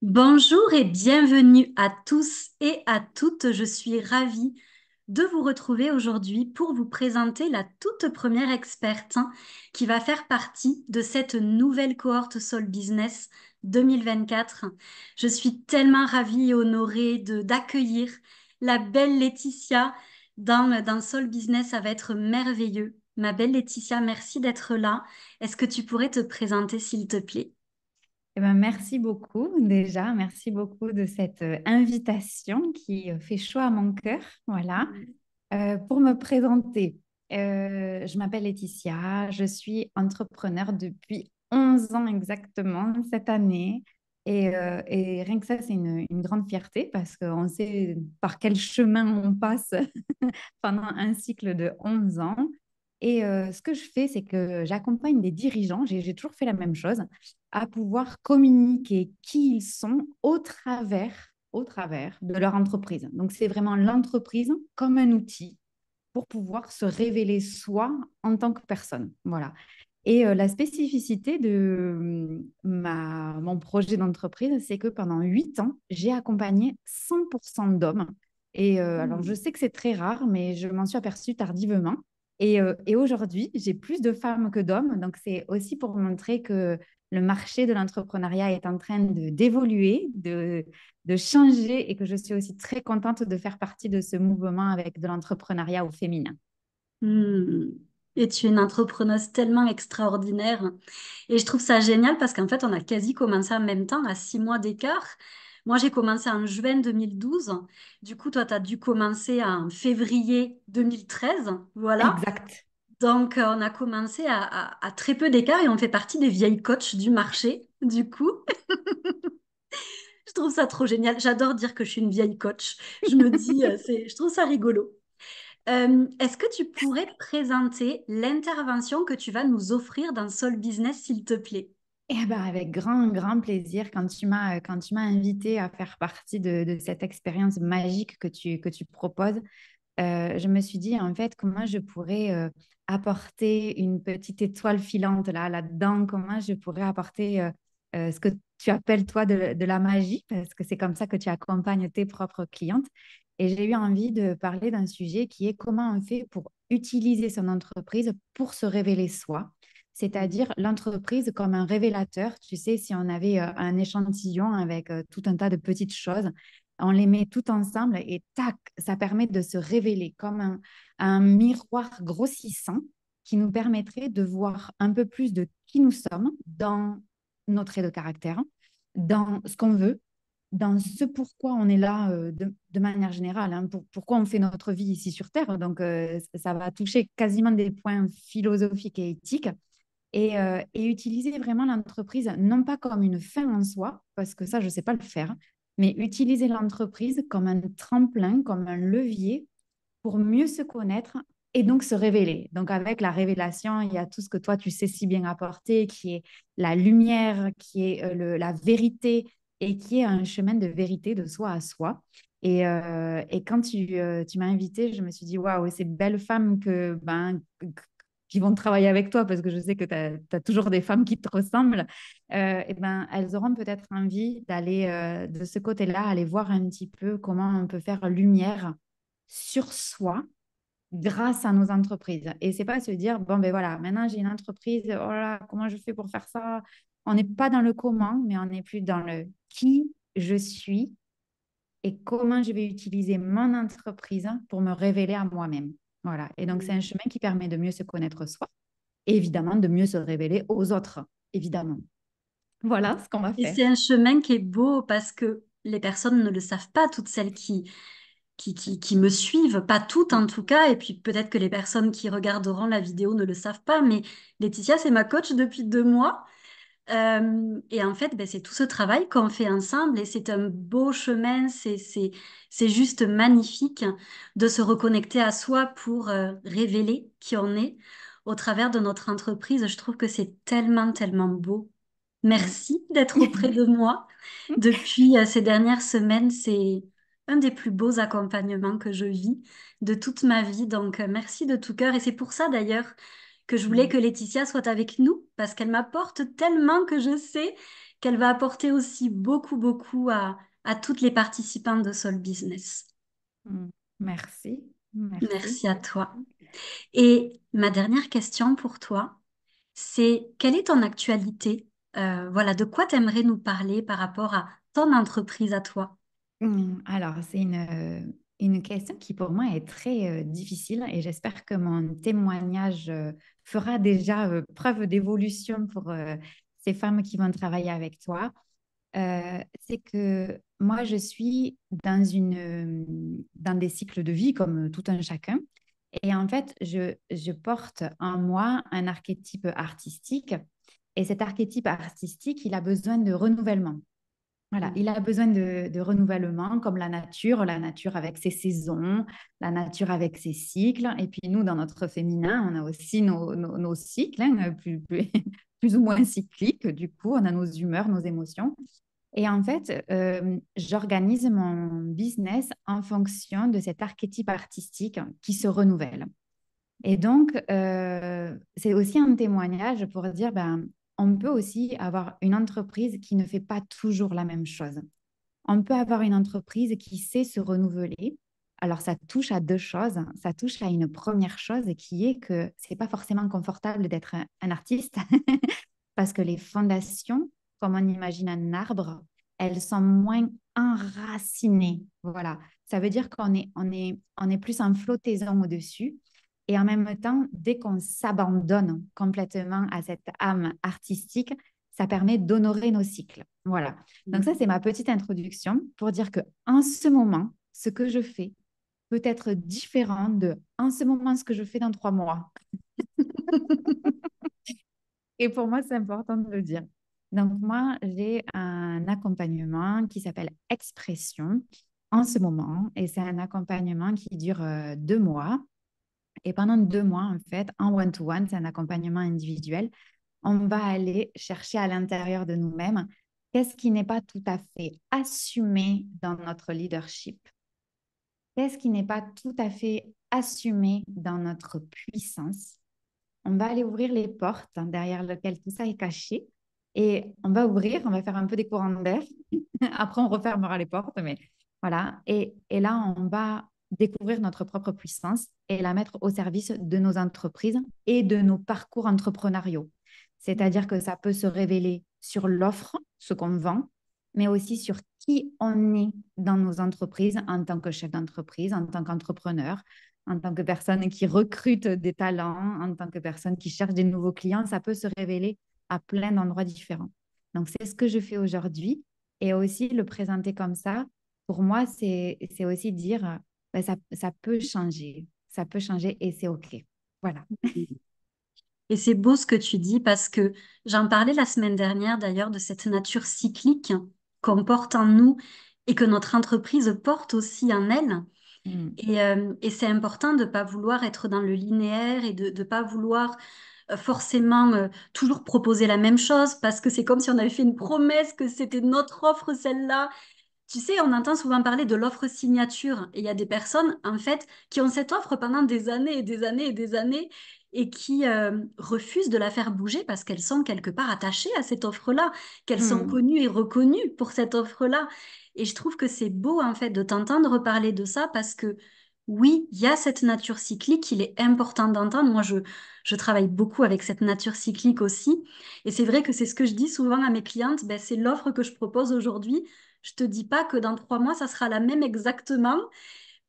Bonjour et bienvenue à tous et à toutes. Je suis ravie de vous retrouver aujourd'hui pour vous présenter la toute première experte qui va faire partie de cette nouvelle cohorte Soul Business 2024. Je suis tellement ravie et honorée d'accueillir la belle Laetitia dans Soul Business. Ça va être merveilleux. Ma belle Laetitia, merci d'être là. Est-ce que tu pourrais te présenter, s'il te plaît? Eh ben, merci beaucoup déjà, merci beaucoup de cette invitation qui fait chaud à mon cœur. Voilà. Pour me présenter, je m'appelle Laetitia, je suis entrepreneur depuis 11 ans exactement cette année. Et rien que ça, c'est une grande fierté parce qu'on sait par quel chemin on passe pendant un cycle de 11 ans. Et ce que je fais, c'est que j'accompagne des dirigeants, j'ai toujours fait la même chose, à pouvoir communiquer qui ils sont au travers de leur entreprise. Donc, c'est vraiment l'entreprise comme un outil pour pouvoir se révéler soi en tant que personne. Voilà. Et la spécificité de mon projet d'entreprise, c'est que pendant 8 ans, j'ai accompagné 100% d'hommes. Et alors, je sais que c'est très rare, mais je m'en suis aperçue tardivement. Et aujourd'hui, j'ai plus de femmes que d'hommes. Donc, c'est aussi pour montrer que le marché de l'entrepreneuriat est en train d'évoluer, de changer et que je suis aussi très contente de faire partie de ce mouvement avec de l'entrepreneuriat au féminin. Hmm. Et tu es une entrepreneuse tellement extraordinaire. Et je trouve ça génial parce qu'en fait, on a quasi commencé en même temps, à 6 mois d'écart. Moi, j'ai commencé en juin 2012. Du coup, toi, tu as dû commencer en février 2013. Voilà. Exact. Donc, on a commencé à très peu d'écart et on fait partie des vieilles coachs du marché. Du coup, je trouve ça trop génial. J'adore dire que je suis une vieille coach. Je me dis, je trouve ça rigolo. Est-ce que tu pourrais présenter l'intervention que tu vas nous offrir dans Soul Business, s'il te plaît? Eh ben, avec grand, grand plaisir, quand tu m'as invité à faire partie de cette expérience magique que tu proposes, je me suis dit, en fait, comment je pourrais apporter une petite étoile filante là-dedans, comment je pourrais apporter ce que tu appelles, toi, de la magie, parce que c'est comme ça que tu accompagnes tes propres clientes. Et j'ai eu envie de parler d'un sujet qui est comment on fait pour utiliser son entreprise pour se révéler soi, c'est-à-dire l'entreprise comme un révélateur. Tu sais, si on avait un échantillon avec tout un tas de petites choses, on les met tout ensemble et tac, ça permet de se révéler comme un miroir grossissant qui nous permettrait de voir un peu plus de qui nous sommes dans nos traits de caractère, dans ce qu'on veut, dans ce pourquoi on est là de manière générale, hein, pourquoi on fait notre vie ici sur Terre. Donc, ça va toucher quasiment des points philosophiques et éthiques. Et utiliser vraiment l'entreprise, non pas comme une fin en soi, parce que ça, je ne sais pas le faire, mais utiliser l'entreprise comme un tremplin, comme un levier pour mieux se connaître et donc se révéler. Donc avec la révélation, il y a tout ce que toi, tu sais si bien apporter, qui est la lumière, qui est la vérité et qui est un chemin de vérité de soi à soi. Et quand tu m'as invitée, je me suis dit, waouh, ces belles femmes qui vont travailler avec toi, parce que je sais que tu as toujours des femmes qui te ressemblent, et ben, elles auront peut-être envie d'aller de ce côté-là, aller voir un petit peu comment on peut faire lumière sur soi grâce à nos entreprises. Et c'est pas se dire, bon, ben voilà, maintenant j'ai une entreprise, oh là, comment je fais pour faire ça? On n'est pas dans le comment, mais on est plus dans le qui je suis et comment je vais utiliser mon entreprise pour me révéler à moi-même. Voilà. Et donc, c'est un chemin qui permet de mieux se connaître soi et évidemment de mieux se révéler aux autres, évidemment. Voilà ce qu'on va Et faire. c'est un chemin qui est beau parce que les personnes ne le savent pas, toutes celles qui me suivent, pas toutes en tout cas, et puis peut-être que les personnes qui regarderont la vidéo ne le savent pas, mais Laetitia, c'est ma coach depuis 2 mois. Et en fait, ben, c'est tout ce travail qu'on fait ensemble et c'est un beau chemin, c'est juste magnifique de se reconnecter à soi pour révéler qui on est au travers de notre entreprise. Je trouve que c'est tellement, tellement beau. Mm. Merci d'être auprès de moi depuis ces dernières semaines. C'est un des plus beaux accompagnements que je vis de toute ma vie. Donc, merci de tout cœur. Et c'est pour ça d'ailleurs que je voulais Mm. que Laetitia soit avec nous parce qu'elle m'apporte tellement que je sais qu'elle va apporter aussi beaucoup, beaucoup à toutes les participantes de Soul Business. Mm. Merci, merci. Merci à toi. Et ma dernière question pour toi, c'est quelle est ton actualité? Voilà, de quoi t'aimerais nous parler par rapport à ton entreprise à toi? Alors, c'est une question qui pour moi est très difficile et j'espère que mon témoignage fera déjà preuve d'évolution pour ces femmes qui vont travailler avec toi. C'est que moi, je suis dans des cycles de vie comme tout un chacun. Et en fait, je porte en moi un archétype artistique. Et cet archétype artistique, il a besoin de renouvellement. Voilà, il a besoin de renouvellement comme la nature avec ses saisons, la nature avec ses cycles. Et puis nous, dans notre féminin, on a aussi nos cycles, hein, plus ou moins cycliques. Du coup, on a nos humeurs, nos émotions. Et en fait, j'organise mon business en fonction de cet archétype artistique qui se renouvelle. Et donc, c'est aussi un témoignage pour dire, ben, on peut aussi avoir une entreprise qui ne fait pas toujours la même chose. On peut avoir une entreprise qui sait se renouveler. Alors, ça touche à deux choses. Ça touche à une première chose qui est que c'est pas forcément confortable d'être un artiste parce que les fondations, comme on imagine un arbre, elles sont moins enracinées. Voilà. Ça veut dire qu'on est plus en flottaison au-dessus. Et en même temps, dès qu'on s'abandonne complètement à cette âme artistique, ça permet d'honorer nos cycles. Voilà. Donc ça, c'est ma petite introduction pour dire que en ce moment, ce que je fais peut être différent de en ce moment ce que je fais dans 3 mois. Et pour moi, c'est important de le dire. Donc moi, j'ai un accompagnement qui s'appelle Expression en ce moment, et c'est un accompagnement qui dure 2 mois. Et pendant 2 mois, en fait, en one-to-one, c'est un accompagnement individuel, on va aller chercher à l'intérieur de nous-mêmes qu'est-ce qui n'est pas tout à fait assumé dans notre leadership, qu'est-ce qui n'est pas tout à fait assumé dans notre puissance. On va aller ouvrir les portes derrière lesquelles tout ça est caché et on va ouvrir, on va faire un peu des courants d'air. Après, on refermera les portes, mais voilà. Et là, on va découvrir notre propre puissance et la mettre au service de nos entreprises et de nos parcours entrepreneuriaux. C'est-à-dire que ça peut se révéler sur l'offre, ce qu'on vend, mais aussi sur qui on est dans nos entreprises en tant que chef d'entreprise, en tant qu'entrepreneur, en tant que personne qui recrute des talents, en tant que personne qui cherche des nouveaux clients. Ça peut se révéler à plein d'endroits différents. Donc, c'est ce que je fais aujourd'hui. Et aussi le présenter comme ça, pour moi, c'est aussi dire, ben, ça peut changer. Ça peut changer et c'est OK. Voilà. Et c'est beau ce que tu dis parce que j'en parlais la semaine dernière d'ailleurs de cette nature cyclique qu'on porte en nous et que notre entreprise porte aussi en elle. Mm. Et c'est important de ne pas vouloir être dans le linéaire et de ne pas vouloir forcément toujours proposer la même chose parce que c'est comme si on avait fait une promesse que c'était notre offre celle-là. Tu sais, on entend souvent parler de l'offre signature et il y a des personnes, en fait, qui ont cette offre pendant des années et des années et des années et qui refusent de la faire bouger parce qu'elles sont quelque part attachées à cette offre-là, qu'elles sont Mm. connues et reconnues pour cette offre-là. Et je trouve que c'est beau, en fait, de t'entendre parler de ça parce que oui, il y a cette nature cyclique, il est important d'entendre. Moi, je travaille beaucoup avec cette nature cyclique aussi. Et c'est vrai que c'est ce que je dis souvent à mes clientes, ben, c'est l'offre que je propose aujourd'hui. Je te dis pas que dans 3 mois, ça sera la même exactement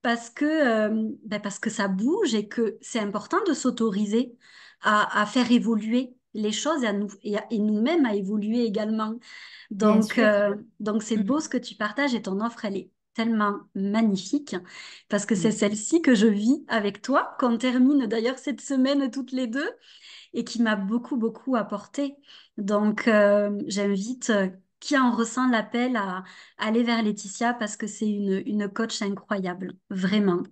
parce que ça bouge et que c'est important de s'autoriser à faire évoluer les choses et nous-mêmes à évoluer également. Bien Donc, sûr. euh, donc c'est Mm. beau ce que tu partages et ton offre, elle est tellement magnifique parce que c'est Mm. celle-ci que je vis avec toi, qu'on termine d'ailleurs cette semaine toutes les deux et qui m'a beaucoup, beaucoup apporté. Donc, j'invite qui en ressent l'appel à aller vers Laetitia parce que c'est une coach incroyable, vraiment.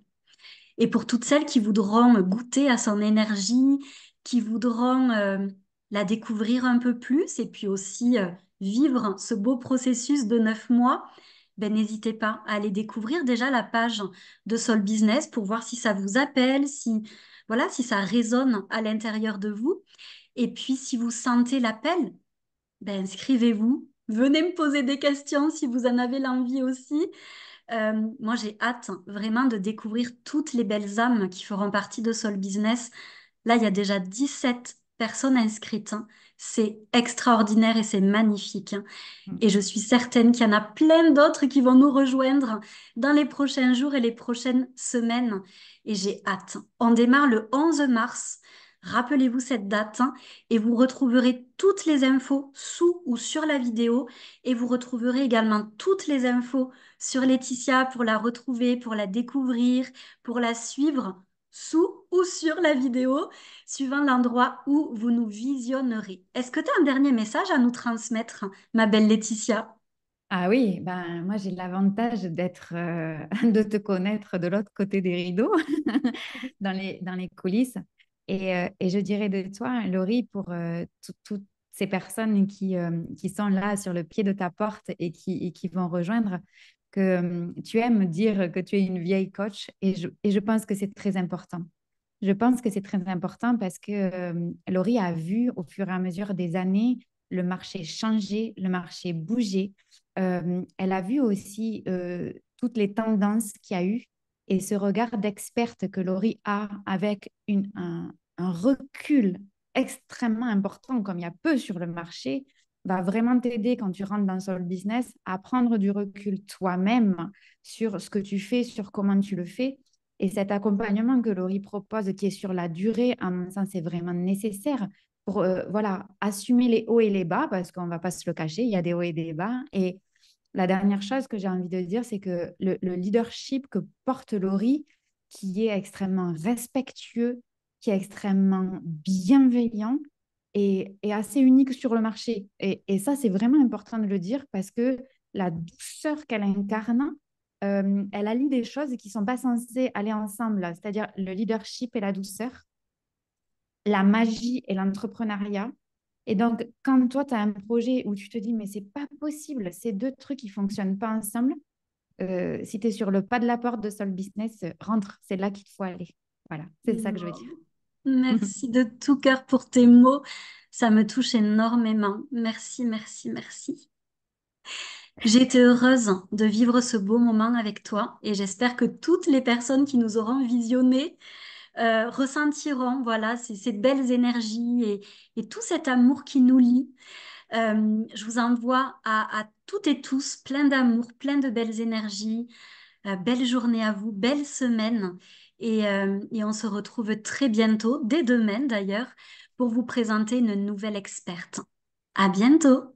Et pour toutes celles qui voudront goûter à son énergie, qui voudront la découvrir un peu plus et puis aussi vivre ce beau processus de 9 mois, ben, n'hésitez pas à aller découvrir déjà la page de Soul Business pour voir si ça vous appelle, si, voilà, si ça résonne à l'intérieur de vous. Et puis, si vous sentez l'appel, ben, inscrivez-vous, Venez me poser des questions si vous en avez l'envie aussi. Moi, j'ai hâte vraiment de découvrir toutes les belles âmes qui feront partie de Soul Business. Là, il y a déjà 17 personnes inscrites, hein. C'est extraordinaire et c'est magnifique, hein. Et je suis certaine qu'il y en a plein d'autres qui vont nous rejoindre dans les prochains jours et les prochaines semaines. Et j'ai hâte. On démarre le 11 mars. Rappelez-vous cette date, hein, et vous retrouverez toutes les infos sous ou sur la vidéo. Et vous retrouverez également toutes les infos sur Laetitia pour la retrouver, pour la découvrir, pour la suivre sous ou sur la vidéo, suivant l'endroit où vous nous visionnerez. Est-ce que tu as un dernier message à nous transmettre, ma belle Laetitia? Ah oui, ben moi j'ai l'avantage d'être, de te connaître de l'autre côté des rideaux, dans les coulisses. Et je dirais de toi, Laurie, pour toutes ces personnes qui sont là sur le pied de ta porte et qui vont rejoindre, que tu aimes dire que tu es une vieille coach et je pense que c'est très important. Je pense que c'est très important parce que Laurie a vu au fur et à mesure des années le marché changer, le marché bouger. Elle a vu aussi toutes les tendances qu'il y a eu et ce regard d'experte que Laurie a avec un recul extrêmement important, comme il y a peu sur le marché, va vraiment t'aider quand tu rentres dans Soul Business à prendre du recul toi-même sur ce que tu fais, sur comment tu le fais. Et cet accompagnement que Laurie propose, qui est sur la durée, à mon sens, c'est vraiment nécessaire pour voilà, assumer les hauts et les bas, parce qu'on ne va pas se le cacher, il y a des hauts et des bas. Et la dernière chose que j'ai envie de dire, c'est que le leadership que porte Laurie, qui est extrêmement respectueux, qui est extrêmement bienveillant et assez unique sur le marché. Et ça, c'est vraiment important de le dire parce que la douceur qu'elle incarne, elle allie des choses qui ne sont pas censées aller ensemble, c'est-à-dire le leadership et la douceur, la magie et l'entrepreneuriat. Et donc, quand toi, tu as un projet où tu te dis, mais c'est pas possible, ces deux trucs, ils fonctionnent pas ensemble, si tu es sur le pas de la porte de Soul Business, rentre, c'est là qu'il faut aller. Voilà, c'est ça que je veux dire. Oh, merci de tout cœur pour tes mots. Ça me touche énormément. Merci, merci, merci. J'ai été heureuse de vivre ce beau moment avec toi et j'espère que toutes les personnes qui nous auront visionné ressentiront voilà, ces belles énergies et tout cet amour qui nous lie. Je vous envoie à toutes et tous plein d'amour, plein de belles énergies. Belle journée à vous, belle semaine. Et on se retrouve très bientôt, dès demain d'ailleurs, pour vous présenter une nouvelle experte. À bientôt!